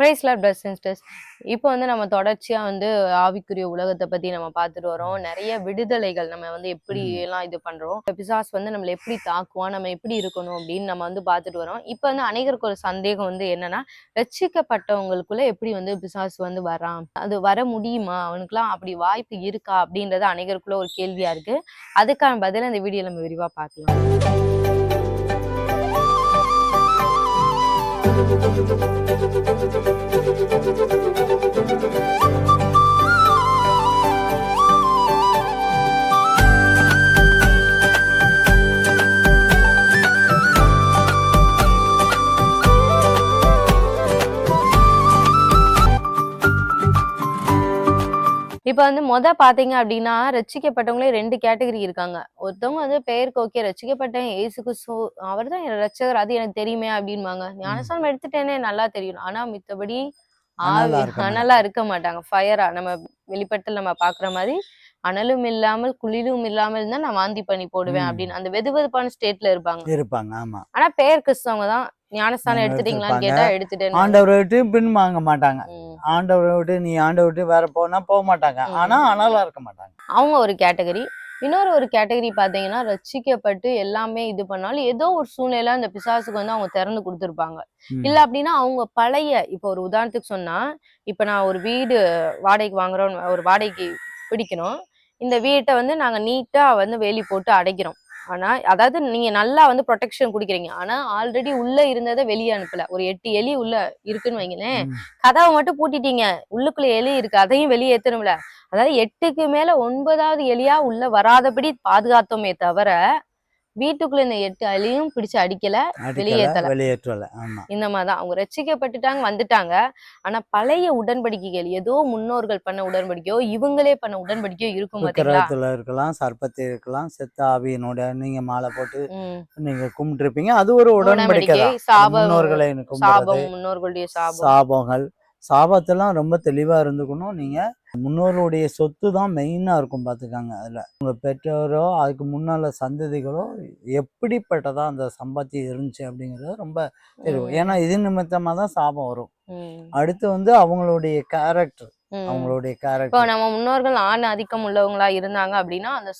Price Lord brothers and sisters. இப்போ வந்து நம்ம தொடர்ச்சியா வந்து ஆவிக்குரிய உலகத்தை பத்தி நம்ம பார்த்துட்டு வரோம். நிறைய விடுதலைகள் நம்ம வந்து எப்படி எல்லாம் இது பண்றோம், பிசாசு வந்து நம்மளை எப்படி தாக்குவான், நம்ம எப்படி இருக்கணும் அப்படின்னு நம்ம வந்து பார்த்துட்டு வரோம். இப்போ வந்து அநேகருக்கு ஒரு சந்தேகம் வந்து என்னன்னா, ரட்சிக்கப்பட்டவங்களுக்குள்ள எப்படி வந்து பிசாசு வந்து வரான், அது வர முடியுமா, அவனுக்குலாம் அப்படி வாய்ப்பு இருக்கா அப்படின்றது அநேகருக்குள்ள ஒரு கேள்வியா இருக்கு. அதுக்கான பதில் இந்த வீடியோ நம்ம விரிவா பார்க்கலாம். இப்ப வந்து பாத்தீங்க அப்படின்னா, ரட்சிக்கப்பட்டவங்களே 2 கேட்டகரி இருக்காங்க. ஒருத்தவங்க வந்து பெயருக்கு ஓகே ரட்சிக்கப்பட்டேன், இயேசு கிறிஸ்து அவர்தான் என் ரட்சகர், அது எனக்கு தெரியுமே அப்படின்பாங்க. ஞானஸ்நானம் எடுத்துட்டேனே நல்லா தெரியும். ஆனா மித்தபடி அனலா இருக்க மாட்டாங்க. ஃபயரா நம்ம வெளிப்படத்தில் நம்ம பாக்குற மாதிரி அனலும் இல்லாமல் குளிரும் இல்லாமல் இருந்தா நான் வாந்தி பண்ணி போடுவேன் அப்படின்னு அந்த வெதுவெதுப்பான ஸ்டேட்ல இருப்பாங்க. ஆமா. ஆனா பெயர் கிறிஸ்தவங்க தான் ஞானஸ்தானம் எடுத்துட்டீங்களான்னு கேட்டா எடுத்துட்டேன். ஆண்டவரை விட்டு பின் வாங்க மாட்டாங்க. ஆண்டவரை விட்டு நீ ஆண்டவரை விட்டு வேற போனா போக மாட்டாங்க. ஆனா அனலா இருக்க மாட்டாங்க. அவங்க ஒரு கேட்டகரி. இன்னொரு கேட்டகரி பாத்தீங்கன்னா, ரட்சிக்கப்பட்டு எல்லாமே இது பண்ணாலும் ஏதோ ஒரு சூழ்நிலை அந்த பிசாசுக்கு வந்து அவங்க திறந்து கொடுத்துருப்பாங்க. இல்ல அப்படின்னா அவங்க பழைய, இப்ப ஒரு உதாரணத்துக்கு சொன்னா, இப்ப நான் ஒரு வீடு வாடகைக்கு வாங்குறோம், ஒரு வாடகைக்கு பிடிக்கணும். இந்த வீட்டை வந்து நாங்க நீட்டா வந்து வேலி போட்டு அடைக்கிறோம். ஆனா அதாவது நீங்க நல்லா வந்து ப்ரொடெக்ஷன் குடிக்கிறீங்க. ஆனா ஆல்ரெடி உள்ள இருந்ததை வெளியே அனுப்பல. ஒரு 8 எலி உள்ள இருக்குன்னு வைங்களேன், கதவை மட்டும் பூட்டிட்டீங்க, உள்ளுக்குள்ள எலி இருக்கு, அதையும் வெளியே ஏத்தணும்ல. அதாவது 8க்கு மேல 9வது எலியா உள்ள வராதபடி பாதுகாத்தோமே தவிர, வீட்டுக்குள்ள இந்த 8 எலியும் பிடிச்சு அடிக்கல, வெளியேற்றல. இந்த மாதிரிதான் அவங்க ரட்சிக்கப்பட்டுட்டாங்க, வந்துட்டாங்க. ஆனா பழைய உடன்படிக்கைகள், ஏதோ முன்னோர்கள் பண்ண உடன்படிக்கையோ இவங்களே பண்ண உடன்படிக்கையோ இருக்கும். இருக்கலாம், சர்ப்பத்தில் இருக்கலாம், செத்த ஆவியினோட நீங்க மாலை போட்டு நீங்க கும்பிட்டு இருப்பீங்க. அது ஒரு உடன்படிக்கை. முன்னோர்களுடைய சாபங்கள், சாபத்தெல்லாம் ரொம்ப தெளிவா இருந்துக்கணும். நீங்க முன்னோர்களுடைய சொத்து தான் மெயினா இருக்கும், பாத்துக்காங்க. அதுல உங்க பெற்றோரோ அதுக்கு முன்னால சந்ததிகளோ எப்படிப்பட்டதா அந்த சம்பாத்தியம் இருந்துச்சு அப்படிங்கிறது ரொம்ப தெரியும். ஏன்னா இது நிமித்தமா தான் சாபம் வரும். அடுத்து வந்து அவங்களுடைய கேரக்டர், அவங்களுடைய கேரக்டர். இப்போ நம்ம முன்னோர்கள் ஆண் ஆதிக்கம் உள்ளவங்களா இருந்தாங்க அப்படின்னா, அந்த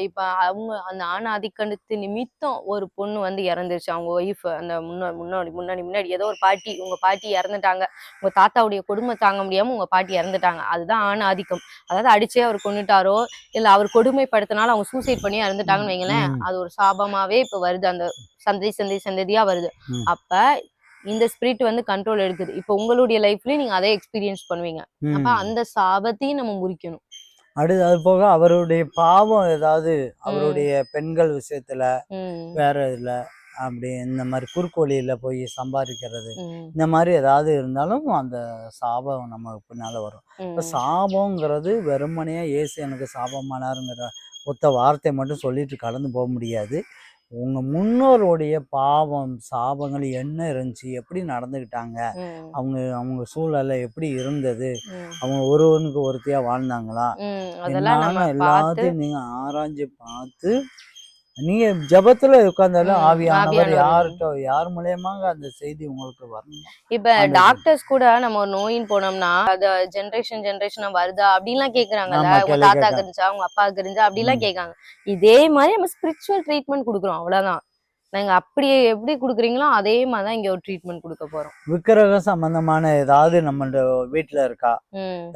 இப்ப அவங்க அந்த ஆண் ஆதிக்கத்து நிமித்தம் ஒரு பொண்ணு வந்து இறந்துருச்சு, அவங்க ஒய்ஃப், அந்த முன்னாடி ஏதோ ஒரு பாட்டி, உங்க பாட்டி இறந்துட்டாங்க, உங்க தாத்தாவுடைய கொடுமை தாங்க முடியாம உங்க பாட்டி இறந்துட்டாங்க, அதுதான் ஆண் ஆதிக்கம். அதாவது அடிச்சே அவர் கொன்னுட்டாரோ இல்ல அவர் கொடுமைப்படுத்தினாலும் அவங்க சூசைட் பண்ணி இறந்துட்டாங்கன்னு வைங்களேன், அது ஒரு சாபமாவே இப்ப வருது, அந்த சந்ததியா வருது. அப்ப இந்த ஸ்பிரிட் வந்து கண்ட்ரோல் எடுக்குது. இப்போ உங்களுடைய லைஃப்லயும் நீங்க அதே எக்ஸ்பீரியன்ஸ் பண்ணுவீங்க. அப்ப அந்த சாபத்தையும் நம்ம முறிக்கணும். அது போக அவருடைய பாவம் ஏதாவது அவருடைய பெண்கள் விஷயத்துல வேற இதுல அப்படி இந்த மாதிரி குறுக்கு வழியில போய் சம்பாதிக்கிறது, இந்த மாதிரி ஏதாவது இருந்தாலும் அந்த சாபம் நம்ம பின்னால வரும். இப்ப சாபங்கிறது வெறுமனையா இயேசு எனக்கு சாபமானாருங்கிற ஒத்த வார்த்தை மட்டும் சொல்லிட்டு கடந்து போக முடியாது. உங்க முன்னோருடைய பாவம் சாபங்கள் என்ன இருந்துச்சு, எப்படி நடந்துக்கிட்டாங்க, அவங்க சூழலை எப்படி இருந்தது, அவங்க ஒருவனுக்கு ஒருத்தியா வாழ்ந்தாங்களா, எல்லாத்தையும் நீங்க ஆராய்ஞ்சு பார்த்து நீங்க ஜபத்துல உட்கார்ந்தாலும் ஆவியானவர் யார் மூலியமாக அந்த செய்தி உங்களுக்கு வரணும். இப்ப டாக்டர்ஸ் கூட நம்ம ஒரு நோயின் போனோம்னா அது ஜெனரேஷனா வருதா அப்படின்லாம் கேக்குறாங்கல்ல. உங்க தாத்தாக்கு இருந்துச்சா, உங்க அப்பாவுக்கு இருந்துச்சா அப்படிலாம் கேட்காங்க. இதே மாதிரி நம்ம ஸ்பிரிச்சுவல் ட்ரீட்மெண்ட் கொடுக்குறோம், அவ்வளவுதான். நாங்க அப்படியே எப்படி குடுக்குறீங்களோ அதே மாதிரிதான் இங்க ஒரு ட்ரீட்மெண்ட் கொடுக்க போறோம். விக்கிரக சம்பந்தமான ஏதாவது நம்ம வீட்டுல இருக்கா,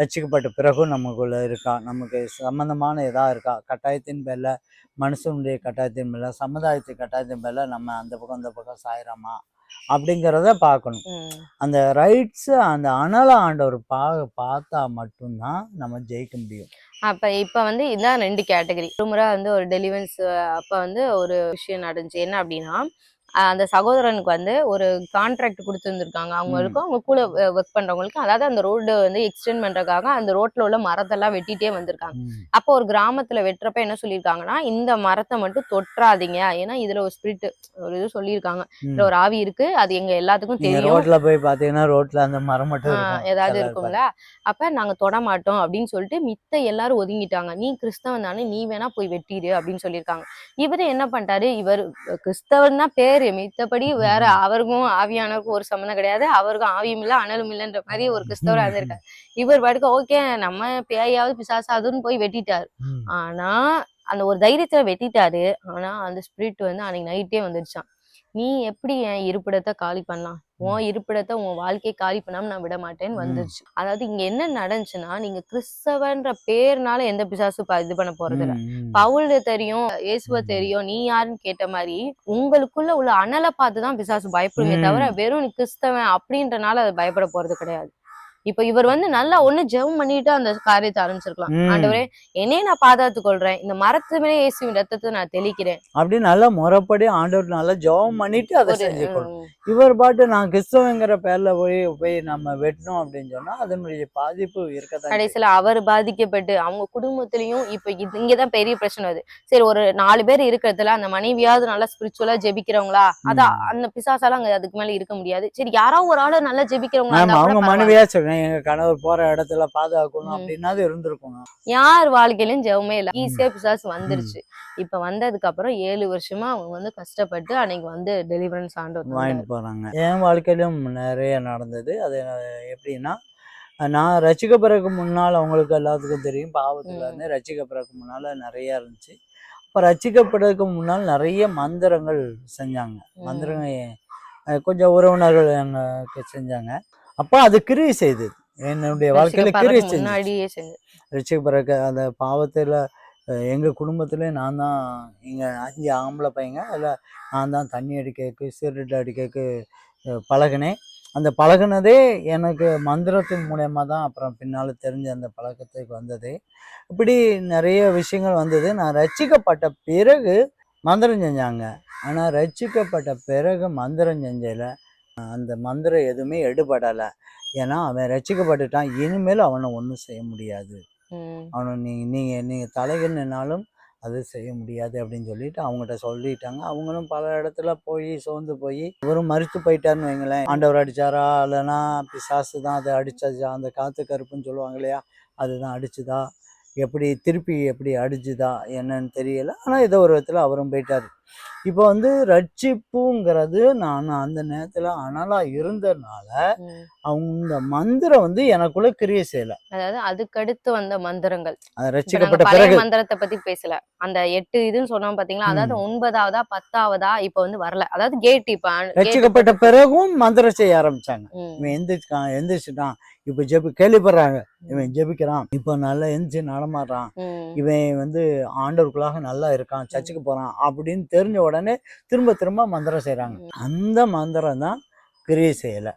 ரட்சிக்கப்பட்ட பிறகும் நமக்குள்ள இருக்கா, நமக்கு சம்பந்தமான ஏதாவது இருக்கா, கட்டாயத்தின் பேர்ல, மனுஷனுடைய கட்டாயத்தின் பேர்ல, சமுதாயத்தின் கட்டாயத்தின் பேர்ல நம்ம அந்த பக்கம் இந்த பக்கம் சாயிரமா அப்படிங்கிறத பார்க்கணும். அந்த ரைட்ஸ் அந்த அனல ஆண்டவர் பார்த்தா மட்டும்தான் நம்ம ஜெயிக்க முடியும். இப்ப வந்து இதான் 2 கேட்டகரி. ஒரு முறை வந்து ஒரு டெலிவரன்ஸ் அப்ப வந்து ஒரு விஷயம் நடந்துச்சு. என்ன அப்படின்னா, அந்த சகோதரனுக்கு வந்து ஒரு கான்ட்ராக்ட் கொடுத்துருந்துருக்காங்க அவங்களுக்கும், அவங்க கூட ஒர்க் பண்றவங்களுக்கு. அதாவது அந்த ரோடு வந்து எக்ஸ்டெண்ட் பண்றதுக்காக அந்த ரோட்ல உள்ள மரத்தெல்லாம் வெட்டிட்டே வந்திருக்காங்க. அப்போ ஒரு கிராமத்துல வெட்டுறப்ப என்ன சொல்லியிருக்காங்கன்னா, இந்த மரத்தை மட்டும் தொற்றாதீங்க, ஏன்னா இதுல ஒரு ஸ்பிரிட், ஒரு இது சொல்லியிருக்காங்க, இதுல ஒரு ஆவி இருக்கு, அது எங்க எல்லாத்துக்கும் தெரியும். ரோட்ல போய் பாத்தீங்கன்னா ரோட்ல அந்த மரம் மட்டும் ஏதாவது இருக்கும்ல, அப்ப நாங்க தொட மாட்டோம் அப்படின்னு சொல்லிட்டு மித்த எல்லாரும் ஒதுங்கிட்டாங்க. நீ கிறிஸ்தவன் தானே, நீ வேணா போய் வெட்டிடு அப்படின்னு சொல்லியிருக்காங்க. இவரு என்ன பண்ணிட்டாரு, இவர் கிறிஸ்தவன் தான் பேரு, இருக்காரு. மித்தபடி வேற அவருக்கும் ஆவியானவருக்கும் ஒரு சம்மந்தம் கிடையாது. அவருக்கும் ஆவியும் இல்ல அனலும் இல்லைன்ற மாதிரி ஒரு கிறிஸ்தவரா இருந்திருக்காரு. இவர் பாட்டுக்கு ஓகே நம்ம பேயாவது பிசாசாவதுன்னு போய் வெட்டிட்டாரு. ஆனா அந்த ஒரு தைரியத்துல வெட்டிட்டாரு. ஆனா அந்த ஸ்பிரிட் வந்து அன்னைக்கு நைட்டே வந்துடுச்சான். நீ எப்படி என் இருப்பிடத்தை காலி பண்ணலாம், உன் இருப்பிடத்தை உன் வாழ்க்கையை காலி பண்ணாம நான் விட மாட்டேன்னு வந்துருச்சு. அதாவது இங்க என்ன நடந்துச்சுன்னா, நீங்க கிறிஸ்தவன்ற பேர்னால எந்த பிசாசு இது பண்ண போறது இல்ல. பவுல் தெரியும், இயேசுவ தெரியும், நீ யாருன்னு கேட்ட மாதிரி உங்களுக்குள்ள உள்ள அனலை பார்த்துதான் பிசாசு பயப்படுமே தவிர வெறும் நீ கிறிஸ்தவன் அப்படின்றனால அது பயப்பட போறது கிடையாது. இப்ப இவர் வந்து நல்லா ஒண்ணு ஜெபம் பண்ணிட்டு அந்த காரியத்தை ஆரம்பிச்சிருக்கலாம். ஆண்டவரே என்னையே நான் பாதுகாத்துக் கொள்றேன், இந்த மரத்து மேலே இயேசுவின் ரத்தத்தை நான் தெளிக்கிறேன் அப்படி நல்லா முறைப்படி ஆண்டவர் நல்லா ஜெபம் பண்ணிட்டு அதை செஞ்சுக்கணும். இவர் பாட்டு நான் கிறிஸ்தவங்கிற பேர்ல போய் நம்ம வெட்டணும் அப்படின்னு சொன்னா அதனுடைய பாதிப்பு இருக்கதான். கடைசியில அவர் பாதிக்கப்பட்டு அவங்க குடும்பத்திலயும் இப்ப இங்கதான் பெரிய பிரச்சனை வருது. சரி ஒரு 4 பேர் இருக்கிறதுல அந்த மனைவியாவது நல்லா ஸ்பிரிச்சுவலா ஜெபிக்கிறவங்களா, அதான் அந்த பிசாசால அங்க அதுக்கு மேல இருக்க முடியாது. சரி யாராவது ஒரு ஆளு நல்லா ஜெபிக்கிறவங்களா அவங்க மனைவியா சொல்றேன் எங்க கணவர் போற இடத்துல பாதுகாக்கணும் அப்படின்னாது இருந்திருக்கும். யார் வாழ்க்கையிலும் ஜெபமே இல்ல, ஈஸியா பிசாசு வந்துருச்சு. இப்ப வந்ததுக்கு அப்புறம் 7 வருஷமா அவங்க வந்து கஷ்டப்பட்டு அன்னைக்கு வந்து டெலிவரன்ஸ் ஆண்டவர் வாங்கிட்டு போறாங்க. என் வாழ்க்கையிலும் நிறைய நடந்தது. அது எப்படின்னா, நான் ரட்சிக்க பிறகு முன்னால் அவங்களுக்கு எல்லாத்துக்கும் தெரியும், பாவத்துல இருந்து ரட்சிக்க பிறகு முன்னால நிறைய இருந்துச்சு. இப்ப ரட்சிக்கப்படுறதுக்கு முன்னால் நிறைய மந்திரங்கள் செஞ்சாங்க. மந்திரங்கள் கொஞ்சம் உறவினர்கள் எனக்கு செஞ்சாங்க. அப்ப அது கிரியை செய்தது என்னுடைய வாழ்க்கையில. கிரியை செஞ்சு ரட்சிக்க பிறகு அந்த பாவத்துல எங்க குடும்பத்துல நான் தான், எங்க 5 ஆம்பளை பையங்க, அதில் நான் தான் தண்ணி அடிக்க சிகரெட் அடிக்க பழகினேன். அந்த பழகினதே எனக்கு மந்திரத்தின் மூலயமா தான் அப்புறம் பின்னால் தெரிஞ்ச அந்த பழக்கத்துக்கு வந்தது. இப்படி நிறைய விஷயங்கள் வந்தது. நான் ரட்சிக்கப்பட்ட பிறகு மந்திரம் செஞ்சாங்க. ஆனால் ரட்சிக்கப்பட்ட பிறகு மந்திரம் செஞ்சதில் அந்த மந்திரம் எதுவுமே எடுபடலை. ஏன்னா அவன் ரட்சிக்கப்பட்டுட்டான், இனிமேல் அவனை ஒன்றும் செய்ய முடியாது, அவனை நீங்கள் தலைகள் நின்னாலும் அது செய்ய முடியாது அப்படின்னு சொல்லிட்டு அவங்ககிட்ட சொல்லிட்டாங்க. அவங்களும் பல இடத்துல போய் சோர்ந்து போய் இவரும் மறுத்து போயிட்டாருன்னு வைங்களேன். ஆண்டவர் அடித்தாரா இல்லைன்னா பிசாசு தான் அதை அடிச்சா, அந்த காற்று கருப்புன்னு சொல்லுவாங்க இல்லையா, அதுதான் அடிச்சுதா, திருப்பி எப்படி அடிச்சுதா என்னன்னு தெரியலை. ஆனால் ஏதோ ஒரு விதத்தில் அவரும் போயிட்டார். இப்போ வந்து ரட்சிப்புங்கிறது நான் அந்த நேரத்துல அனலா இருந்ததுனால அவங்க மந்திரம் வந்து எனக்குள்ள கிரியை செய்யல. அதாவது அதுக்கடுத்து வந்த மந்திரங்கள், ரட்சிக்கப்பட்ட பிறகு மந்திரத்தை பத்தி பேசல. அந்த 8 இதுன்னு சொன்னோம் பாத்தீங்களா, அதாவது 9ஆவதா 10ஆவதா இப்ப வந்து வரல. அதாவது கேட் இப்ப ரட்சிக்கப்பட்ட பிறகும் மந்திரம் செய்ய ஆரம்பிச்சாங்க. இவன் எந்திரிச்சுட்டான், இப்ப கேள்விப்படுறாங்க, இவன் ஜெபிக்கிறான், இப்ப நல்லா எந்திரிச்சு நடமாடுறான், இவன் வந்து ஆண்டவருக்குள்ளாக நல்லா இருக்கான், சர்ச்சுக்கு போறான் அப்படின்னு தெரிஞ்ச உடனே திரும்ப திரும்ப மந்திரம் செய்யறாங்க. அந்த மந்திரம் தான் கிரியை செய்யல.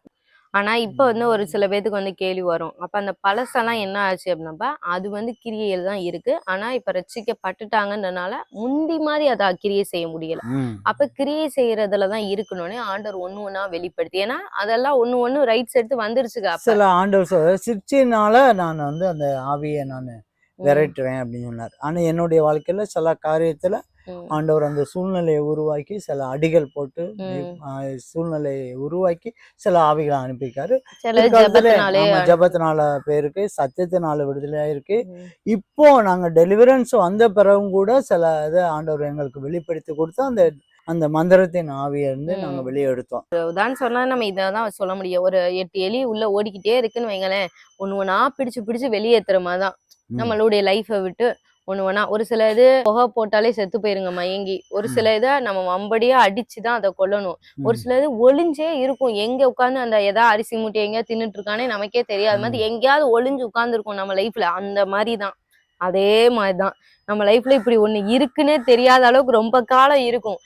ஆனா இப்ப வந்து ஒரு சில பேத்துக்கு வந்து கேள்வி வரும், அப்ப அந்த பழசெல்லாம் என்ன ஆச்சு அப்படின்னா அது வந்து கிரியையில் தான் இருக்கு. ஆனா இப்ப ரட்சிக்கப்பட்டுட்டாங்கன்றனால முந்தி மாதிரி அதை கிரியை செய்ய முடியல. அப்ப கிரியை செய்யறதுலதான் இருக்கணும்னு ஆண்டவர் ஒண்ணு வெளிப்படுத்தி, ஏன்னா அதெல்லாம் ஒண்ணு ரைட்ஸ் எடுத்து வந்துருச்சுங்க. சில ஆண்டவர் சிற்சினால நான் வந்து அந்த ஆவியை நான் விரட்டுவேன் அப்படின்னு சொன்னார். ஆனா என்னுடைய வாழ்க்கையில சில காரியத்துல ஆண்டவர் அந்த சூழ்நிலையை உருவாக்கி சில அடிகள் போட்டு சூழ்நிலையை உருவாக்கி சில ஆவிகளை அனுப்பியிருக்காரு. ஜபத்தினால பேருக்கு, சத்தியத்தினால விடுதலையா இருக்கு. இப்போ நாங்க டெலிவரன்ஸ் வந்த பிறகும் கூட சில இதை ஆண்டவர் எங்களுக்கு வெளிப்படுத்தி கொடுத்து அந்த மந்திரத்தின் ஆவியை இருந்து நாங்க வெளியே எடுத்தோம். உதாரணம் சொன்னா நம்ம இதான் சொல்ல முடியும். ஒரு 8 எலி உள்ள ஓடிக்கிட்டே இருக்குன்னு வைங்களேன், ஒண்ணா பிடிச்சு வெளியேற்றுற மாதிரிதான் நம்மளுடைய லைஃபை விட்டு ஒண்ணா. ஒரு சில இது புகை போட்டாலே செத்து போயிருங்க மயங்கி, ஒரு சில இதை நம்ம வம்படியா அடிச்சுதான் அதை கொல்லணும், ஒரு சில இது ஒளிஞ்சே இருக்கும், எங்க உட்காந்து அந்த ஏதாவது அரிசி மூட்டை எங்கேயாவது தின்னுட்டு இருக்கானே நமக்கே தெரியாத மாதிரி எங்கேயாவது ஒளிஞ்சு உட்கார்ந்து இருக்கும் நம்ம லைஃப்ல. அந்த மாதிரிதான், அதே மாதிரிதான் நம்ம லைஃப்ல இப்படி ஒண்ணு இருக்குன்னே தெரியாத அளவுக்கு ரொம்ப காலம் இருக்கும்.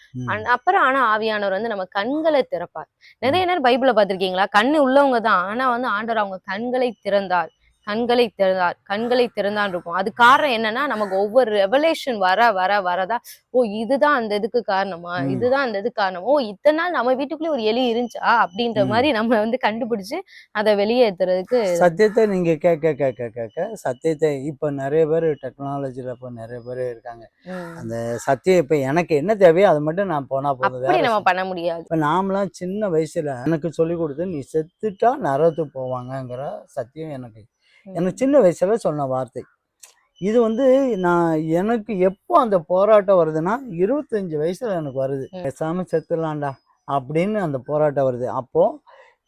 அப்புறம் ஆனா ஆவியானவர் வந்து நம்ம கண்களை திறப்பார். நிறைய நேரம் பைபிளை பார்த்திருக்கீங்களா, கண்ணு உள்ளவங்க தான், ஆனா வந்து ஆண்டவர் அவங்க கண்களை திறந்தான் இருக்கும். அது காரணம் என்னன்னா, நமக்கு ஒவ்வொரு ரெவலேஷன் வரதா, ஓ இதுதான் அந்த இதுக்கு காரணமா, இதுதான் அந்த இதுக்கு காரணம், ஓ இத்தனை நாள் நம்ம வீட்டுக்குள்ளே ஒரு எலி இருந்துச்சா அப்படின்ற மாதிரி நம்ம வந்து கண்டுபிடிச்சு அதை வெளியேற்றுறதுக்கு. சத்தியத்தை நீங்க கேட்க சத்தியத்தை இப்ப நிறைய பேர் டெக்னாலஜில இப்ப நிறைய பேர் இருக்காங்க. அந்த சத்தியம் இப்ப எனக்கு என்ன தேவையோ அது மட்டும் நான் போனா போதும், நம்ம பண்ண முடியாது. இப்ப நாமளாம் சின்ன வயசுல எனக்கு சொல்லி கொடுத்து நீ செத்துட்டா நரகத்து போவாங்கங்கிற சத்தியம் எனக்கு சின்ன வயசுல சொன்ன வார்த்தை. இது வந்து எனக்கு எப்போ அந்த போராட்டம் வருதுன்னா 25 வயசுல எனக்கு வருது. பேசாம செத்துடலாம்டா, அப்படின்னு அந்த போராட்டம் வருது. அப்போ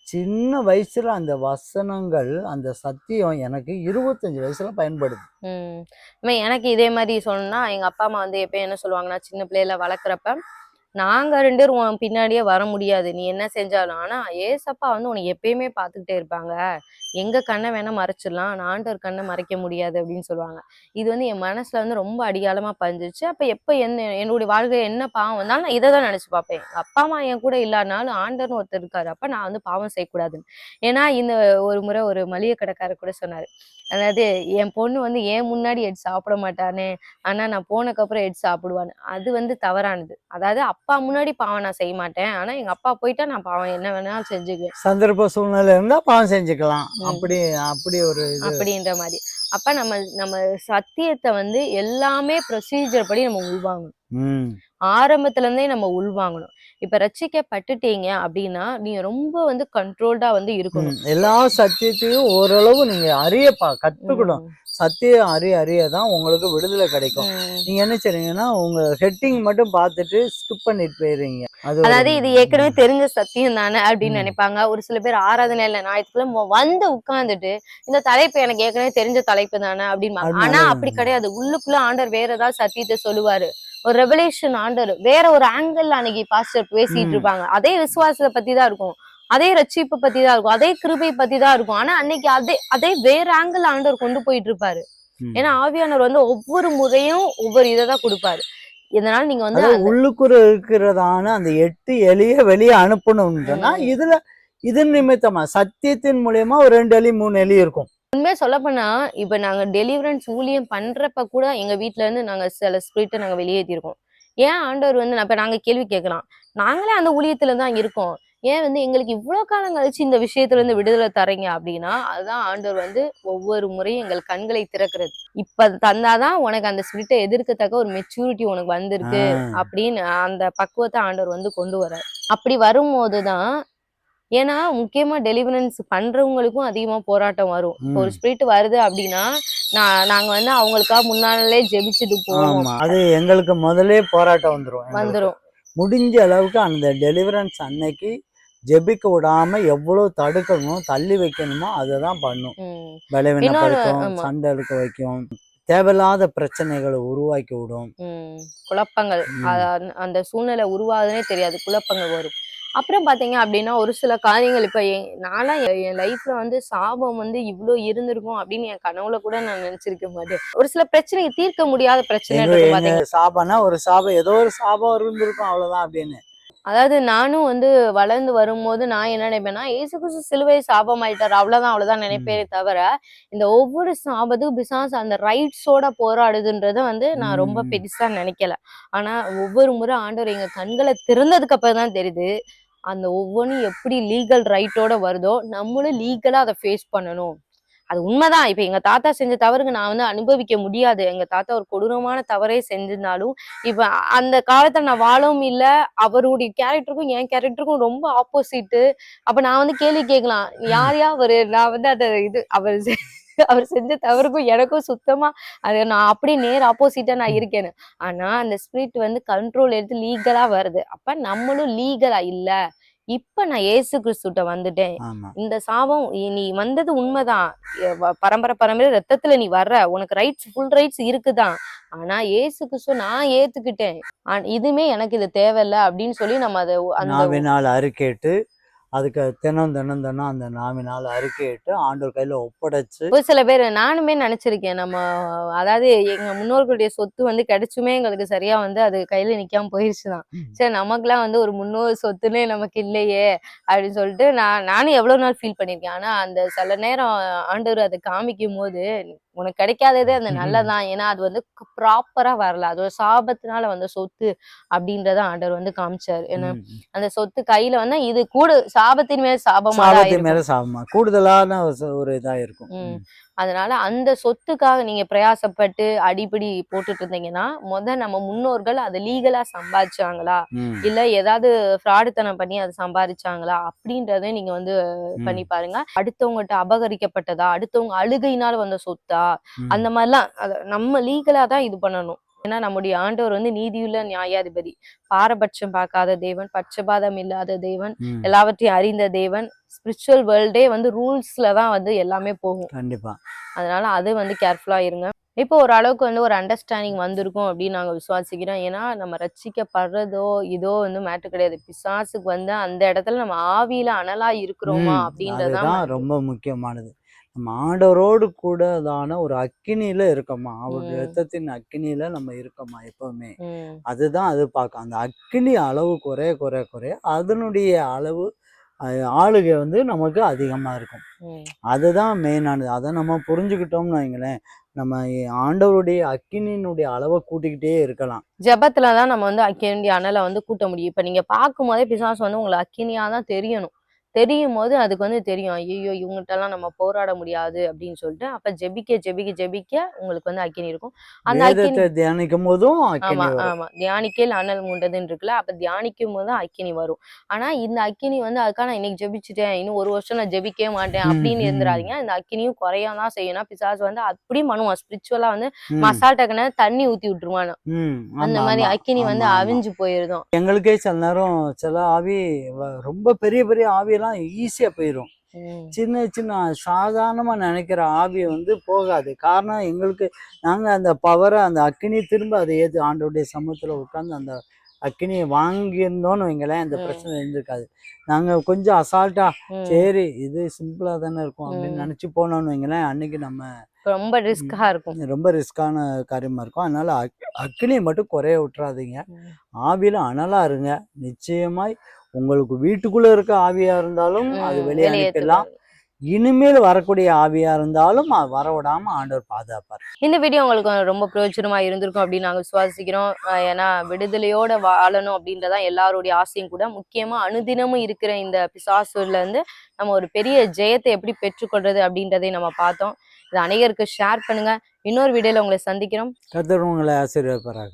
சின்ன வயசுல அந்த வசனங்கள், அந்த சத்தியம் எனக்கு 25 வயசுல பயன்படுது. எனக்கு இதே மாதிரி சொல்லணும்னா எங்க அப்பா அம்மா வந்து எப்பயும் என்ன சொல்லுவாங்கன்னா, சின்ன பிள்ளையில வளர்க்குறப்ப நாங்க 2 பேரும் உன் பின்னாடியே வர முடியாது. நீ என்ன செஞ்சாலும். ஆனா ஏசப்பா வந்து உன்னை எப்பயுமே பார்த்துக்கிட்டே இருப்பாங்க. எங்க கண்ண வேணா மறைச்சிடலாம். ஆனா ஆண்டவர் கண்ண மறைக்க முடியாது அப்படின்னு சொல்லுவாங்க. இது வந்து என் மனசுல வந்து ரொம்ப அடியாழமா பதிஞ்சிருச்சு. அப்ப எப்ப என்னுடைய வாழ்க்கையில என்ன பாவம் வந்தாலும் நான் இத தான் நினைச்சு பார்ப்பேன். எங்க அப்பா, அம்மா என் கூட இல்லாதனாலும் ஆண்டவர்ன்னு ஒருத்தர் இருக்காரு. அப்ப நான் வந்து பாவம் செய்யக்கூடாதுன்னு. ஏன்னா இந்த ஒரு முறை ஒரு மளிகை கடைக்காரர் கூட சொன்னாரு. அதாவது என் பொண்ணு வந்து என் முன்னாடி எடுத்து சாப்பிட மாட்டானே. ஆனா நான் போனதுக்கப்புறம் எடுத்து சாப்பிடுவான்னு. அது வந்து தவறானது. அதாவது அப்பா முன்னாடி பாவம் நான் செய்ய மாட்டேன். ஆனா எங்க அப்பா போயிட்டா நான் பாவம் என்ன வேணாலும் செஞ்சுக்குவேன். சந்தர்ப்ப சூழ்நிலை இருந்தா பாவம் செஞ்சுக்கலாம். ம். அப்படி அப்படி ஒரு இது. அப்படின்ற மாரி. அப்ப நம்ம நம்ம சத்தியத்த வந்து எல்லாமே ப்ரொசீஜர் படி நம்ம உள்வாங்கணும். ம். ஆரம்பத்துல இருந்தே நம்ம உள்வாங்கணும். இப்ப ரட்சிக்கப்பட்டுட்டீங்க அப்படின்னா, நீங்க ரொம்ப வந்து கண்ட்ரோல்டா வந்து இருக்கணும். எல்லா சத்தியத்தையும் ஓரளவு நீங்க கத்துக்கணும். ம். சத்தியம் அறிய அறிய தான் உங்களுக்கு விடுதலை கிடைக்கும். ம். நீங்க என்ன செய்றீங்கன்னா, உங்க ஹெட்டிங் மட்டும் பார்த்துட்டு ஸ்கிப் பண்ணிட்டு போயிடுறீங்க. அது ஒரு அதாவது இது ஏற்கனவே தெரிஞ்ச சத்தியம் தானே அப்படின்னு ம். நினைப்பாங்க. ஒரு சில பேர் ஆராதனையில ஞாயிற்றுக்கிழமை வந்து உட்கார்ந்துட்டு, இந்த தலைப்பு எனக்கு ஏற்கனவே தெரிஞ்ச தலைப்பு தானே அப்படிம்பாங்க. அது ஆனா நல்லது. அப்படி கிடையாது. உள்ளுக்குள்ள ஆண்டவர் வேற ஏதாவது சத்தியத்த சொல்லுவாரு. ஒரு ரெவலேஷன் ஆண்டவர் வேற ஒரு ஆங்கிள் அன்னைக்கு பாஸ்டர் பேசிட்டு ம். இருப்பாங்க. அதே விசுவாசத்தை பத்தி தான் இருக்கும். அதே ரட்சிப்பை பத்தி தான் இருக்கும். அதே கிருபை பத்தி தான் இருக்கும். ஆனா அன்னைக்கு அதே அதே வேற ஆங்கிள் ஆண்டவர் கொண்டு போயிட்டு இருப்பாரு. ம். ஏன்னா ஆவியானவர் வந்து ஒவ்வொரு முறையும் ஒவ்வொரு இதை தான் கொடுப்பாரு. இதனால நீங்க வந்து அதாவது உள்ளுக்குற இருக்கிறதான அந்த 8 எலிய வெளியே அனுப்பணும்னு சொன்னா, இது நிமித்தமா சத்தியத்தின் மூலியமா ஒரு 2 எலி 3 எலி இருக்கும். உண்மையா சொல்லப்போனா, இப்ப நாங்க டெலிவரன்ஸ் ஊழியம் பண்றப்ப கூட எங்க வீட்ல இருந்து நாங்க சில ஸ்பிரிட்ட நாங்க வெளியேத்தியிருக்கோம். ஏன் ஆண்டவர் வந்து இப்ப நாங்க கேள்வி கேட்கலாம். நாங்களே அந்த ஊழியத்துல தான் இருக்கோம். ஏன் வந்து எங்களுக்கு இவ்ளோ காலம் கழிச்சு இந்த விஷயத்துல இருந்து விடுதலை தர்றீங்க அப்படின்னா, அதுதான் ஆண்டவர் வந்து ஒவ்வொரு முறையும் எங்கள் கண்களை திறக்கிறது. இப்ப தந்தாதான் உனக்கு அந்த ஸ்பிரிட்ட எதிர்க்கத்தக்க ஒரு மெச்சூரிட்டி உனக்கு வந்திருக்கு ஆ. அப்படின்னு அந்த பக்குவத்த ஆண்டவர் வந்து கொண்டு வர்றார். அப்படி வரும்போது தான் ஏன்னா, முக்கியமா டெலிவரன்ஸ் பண்றவங்களுக்கும் அதிகமா போராட்டம் வரும். இப்போ ஒரு ம். ஸ்பிரிட் வருது அப்டின்னா, நாங்க வந்து அவங்களுக்காக முன்னாலே ஜெபிச்சுட்டு போவோம். ஆமா. அது எங்களுக்கு முதலே போராட்டம் வந்துரும் எங்களுக்கு. வந்துரும். முடிஞ்ச அளவுக்கு அந்த டெலிவரன்ஸ் அன்னைக்கு ஜெபிக்க விடாம எவ்வளோ தடுக்கணுமோ, தள்ளி வைக்கணுமோ அத தான் பண்ணும். ம். இன்னொன்னு பலவீனப்படுத்தும், ஆமா. சண்டை இழுக்க வைக்கும், தேவையில்லாத பிரச்சனைகள உருவாக்கி விடும். ம். குழப்பங்கள். ம். அந்த சூழ்நிலை உருவாகுதுன்னே தெரியாது. குழப்பங்கள் வரும். அப்புறம் பார்த்தீங்க அப்டின்னா, ஒரு சில காரியங்கள் இப்ப நான்லாம் என் லைஃப்ல வந்து சாபம் வந்து இவ்ளோ இருந்திருக்கும் அப்டின்னு என் கனவுல கூட நான் நெனச்சிருக்க மாட்டேன். ஒரு சில பிரச்சனைய தீர்க்க முடியாத பிரச்சனை எங்க இருக்கும் எங்க பார்த்தீங்களா? சாபம்னா ஒரு சாபம் ஏதோ ஒரு சாபம் இருந்திருக்கும் அவ்வளோதான் அப்படின்னு. அதாவது நானும் வந்து வளர்ந்து வரும்போது நான் என்ன நினைப்பேன்னா, இயேசு கிறிஸ்து சிலுவை சாபமாயிட்டாரு. அவ்வளவுதான் அவ்வளவுதான் நினைப்பேனே ம். தவிர, இந்த ஒவ்வொரு சாபத்துக்கும் பிசாசு அந்த ரைட்ஸோட போராடுதுன்றத வந்து நான் ரொம்ப ம். பெருசா நினைக்கல. ஆனா ஒவ்வொரு முறை ஆண்டவர் எங்க கண்கள திறந்ததுக்கு அப்புறம் தான் தெரியுது. அந்த ஒவ்வொன்னும் எப்படி லீகல் ரைட்டோட வருதோ, நம்மளும் லீகலா அத ஃபேஸ் பண்ணணும். அது உண்மைதான். இப்ப எங்க தாத்தா செஞ்ச தவறுக்கு நான் வந்து அனுபவிக்க முடியாது. எங்க தாத்தா ஒரு கொடூரமான தவறே செஞ்சிருந்தாலும், இப்ப அந்த காலத்துல நான் வாழவும் இல்ல. அவருடைய கேரக்டருக்கும் என் கேரக்டருக்கும் ரொம்ப ஆப்போசிட்டு. அப்ப நான் வந்து கேள்வி கேட்கலாம். யார்யா அவரு? நான் வந்து அத இது அவர் செஞ்ச தவறுக்கும் எனக்கும் சுத்தமா அது நான் அப்படியே நேர் ஆப்போசிட்டா நான் இருக்கேன்னு. ஆனா அந்த ஸ்பிரிட் வந்து கண்ட்ரோல் எடுத்து லீகலா வருது. அப்ப நம்மளும் லீகலா இல்ல. இப்ப நான் இயேசு கிறிஸ்துட்ட வந்துட்டேன். ஆமா. இந்த சாபம் நீ வந்தது உண்மைதான். பரம்பரை பரம்பரை ரத்தத்துல நீ வர்ற. உனக்கு ஃபுல் ரைட்ஸ் இருக்குதான். ஆனா இயேசு கிறிஸ்துவ நான் ஏத்துக்கிட்டேன். இதுமே எனக்கு இது தேவையில்ல அப்படின்னு சொல்லி நம்ம அத அந்த நாவினால் அறிக்கையிட்டு, அதுக்கு தினம் தினம் தினம் அந்த நாவினால் அறிக்கையிட்டு ஆண்டவர் கையில ஒப்படைச்சு. ஒரு சில பேர் நானுமே நினைச்சிருக்கேன். அதாவது எங்க முன்னோர்களுடைய சொத்து வந்து கிடைச்சுமே எங்களுக்கு சரியா வந்து அது கையில நிக்காம போயிருச்சுதான். ம். சரி நமக்கெல்லாம் வந்து ஒரு முன்னோர் சொத்துன்னே நமக்கு இல்லையே அப்படின்னு சொல்லிட்டு நானும் எவ்வளவு நாள் ஃபீல் பண்ணியிருக்கேன். ஆனா அந்த சில நேரம் ஆண்டவர் அதை காமிக்கும் போது உனக்கு கிடைக்காததே அந்த நல்லதான். ஏன்னா அது வந்து ப்ராப்பரா வரல. அது ஒரு சாபத்தினால வந்த சொத்து அப்படின்றத ஆண்டவர் வந்து காமிச்சாரு. ஏன்னா ம். அந்த சொத்து கையில வந்தா இது கூட சாபத்தின் மேல் சாபமா தான் சாபத்தின் மேல இருக்கும். சாபமா கூடுதலான ஒரு இதா இருக்கும். ம். அதனால அந்த சொத்துக்காக நீங்க பிரயாசப்பட்டு அடிபிடி போட்டுட்டு இருந்தீங்கன்னா, நம்ம முன்னோர்கள் அத லீகலா சம்பாதிச்சாங்களா? ம். இல்ல ஏதாவது ஃப்ராடுத்தனம் பண்ணி அத சம்பாதிச்சாங்களா? அப்படின்றத நீங்க வந்து பண்ணி ம். பாருங்க. அடுத்தவங்கட்ட அபகரிக்கப்பட்டதா? அடுத்தவங்க அழுகையினால வந்த சொத்தா? ம். அந்த மாரிலாம் நம்ம லீகலா தான் இது பண்ணணும். ஏன்னா நம்முடைய ஆண்டவர் வந்து நீதியுள்ள நியாயாதிபதி, பாரபட்சம் பார்க்காத தேவன், பட்சபாதம் இல்லாத தேவன், ம். எல்லாவற்றையும் அறிந்த தேவன். ஸ்பிரிச்சுவல் வேர்ல்டே வந்து ரூல்ஸ்ல தான் வந்து எல்லாமே போகும். கண்டிப்பா. அதனால அது வந்து கேர்ஃபுல்லா இருங்க. இப்போ ஒரு அளவுக்கு வந்து ஒரு அண்டர்ஸ்டாண்டிங் வந்திருக்கும் அப்படின்னு நாங்க விசுவாசிக்கிறோம். ஏன்னா நம்ம ரட்சிக்கப்படுறதோ இதோ வந்து மேட்டர் கிடையாது. பிசாசுக்கு வந்து அந்த இடத்துல நம்ம ஆவியில அனலா இருக்கிறோமா அப்படின்றதுதான் அதுதான் மேட்டர். ரொம்ப முக்கியமானது. நம்ம ஆண்டவரோடு கூடதான ஒரு அக்கினியில இருக்கோமா? அவருடைய ம் இரத்தத்தின் அக்கினியில நம்ம இருக்கோமா எப்பவுமே? ம் அதுதான் அது பார்க்கும். அந்த அக்கினி அளவு குறைய குறைய குறைய அதனுடைய அளவு அ ஆளுகை வந்து நமக்கு அதிகமா இருக்கும். ம் அதுதான் மெயினானது. அத நம்ம புரிஞ்சுக்கிட்டோம்னு வைங்களேன், நம்ம ஆண்டவருடைய அக்கினியினுடைய அளவ கூட்டிக்கிட்டே இருக்கலாம். ஜெபத்துல தான் நம்ம வந்து அக்கினியுடைய அனல வந்து கூட்ட முடியும். இப்ப நீங்க பார்க்கும்போதே பிசாசு வந்து உங்களுக்கு அக்கினியா தான் தெரியணும். தெரியும்போது அதுக்கு வந்து தெரியும். ஐய்யய்யோ! இவங்கட்டலாம் நம்ம போராட முடியாது அப்படின்னு சொல்லிட்டு, அப்ப ஜெபிக்க ஜெபிக்க ஜெபிக்க உங்களுக்கு வந்து அக்கினி இருக்கும். அந்த அக்கினி வேதத்த தியானிக்கும்போதும் ஆமா, அக்கினி வரும். ஆமா. தியானிக்கேல் அனல் மூண்டதுன்னு இருக்குல்ல. அப்ப தியானிக்கும்போது தான் அக்கினி வரும். ஆனா இந்த அக்கினி வந்து அதுக்காக நான் இன்னைக்கு ஜெபிச்சுட்டேன். இன்னும் 1 வருஷம் நான் ஜெபிக்கவே மாட்டேன் ம், அப்படின்னு ம், இருந்துறாதீங்க. இந்த அக்கினியும் குறைய தான் செய்யும். ஏன்னா பிசாசு வந்து அப்படியும் பண்ணுவான். ஸ்பிரிச்சுவலா வந்து ம், மசால் டக்குன்னு தண்ணி ஊத்தி விட்டுருவான். ம். அந்த ஆமா, மாரி ஆமா, அக்கினி வந்து ஆமா, ஆமா. அவிஞ்சு போயிருதும். எங்களுக்கே சில நேரம் சில ஆவி ரொம்ப பெரிய பெரிய ஆவியெல்லாம் ஈஸியா போயிரும். ம். சின்ன சின்ன சாதாரணமா நெனைக்கிற ஆவி வந்து போகாது. காரணம் எங்களுக்கு நாங்க அந்த பவர அந்த அக்கினிய திரும்ப அத ஏத்து ஆண்டவருடைய சமூகத்துல உட்கார்ந்து அந்த அக்கினிய வாங்கியிருந்தோம்னு வைங்களேன், இந்த ம். பிரச்சனை இருந்திருக்காது. நாங்க கொஞ்சம் அசால்ட்டா, ம். சரி இது சிம்பிளா தானே இருக்கும் அப்படின்னு ம். நெனச்சு போனோம்னு வைங்களேன், அன்னைக்கு நம்ம ரொம்ப ரிஸ்கா இருக்கும். ரொம்ப ரிஸ்க்கான காரியமா இருக்கும். அதனால அக்கினிய மட்டும் குறைய விட்டுறாதீங்க. ம். ஆவியில அனலா இருங்க. நிச்சயமாய் உங்களுக்கு வீட்டுக்குள்ள இருக்க ஆவியா இருந்தாலும் அது வெளிய அனுப்பிடலாம். வெளியேத்துவாரு. இனிமேல் வரக்கூடிய ஆவியா இருந்தாலும் வரவிடாம ஆண்டவர் பாதுகாப்பார். இந்த வீடியோ உங்களுக்கு ரொம்ப பிரயோஜனமா இருந்திருக்கும் அப்படின்னு நாங்க விசுவாசிக்கிறோம். ஏன்னா விடுதலையோட வாழணும் அப்படின்றதான் எல்லாருடைய ஆசையும் கூட. முக்கியமா அனுதினமும் இருக்கிற இந்த பிசாசுல இருந்து நம்ம ஒரு பெரிய ஜெயத்தை எப்படி பெற்றுக்கொள்றது அப்படின்றதை நம்ம பார்த்தோம். இதை அநேகருக்கு ஷேர் பண்ணுங்க. இன்னொரு வீடியோல உங்களை சந்திக்கிறோம். கர்த்தர் உங்களை ஆசீர்வதிப்பாராக.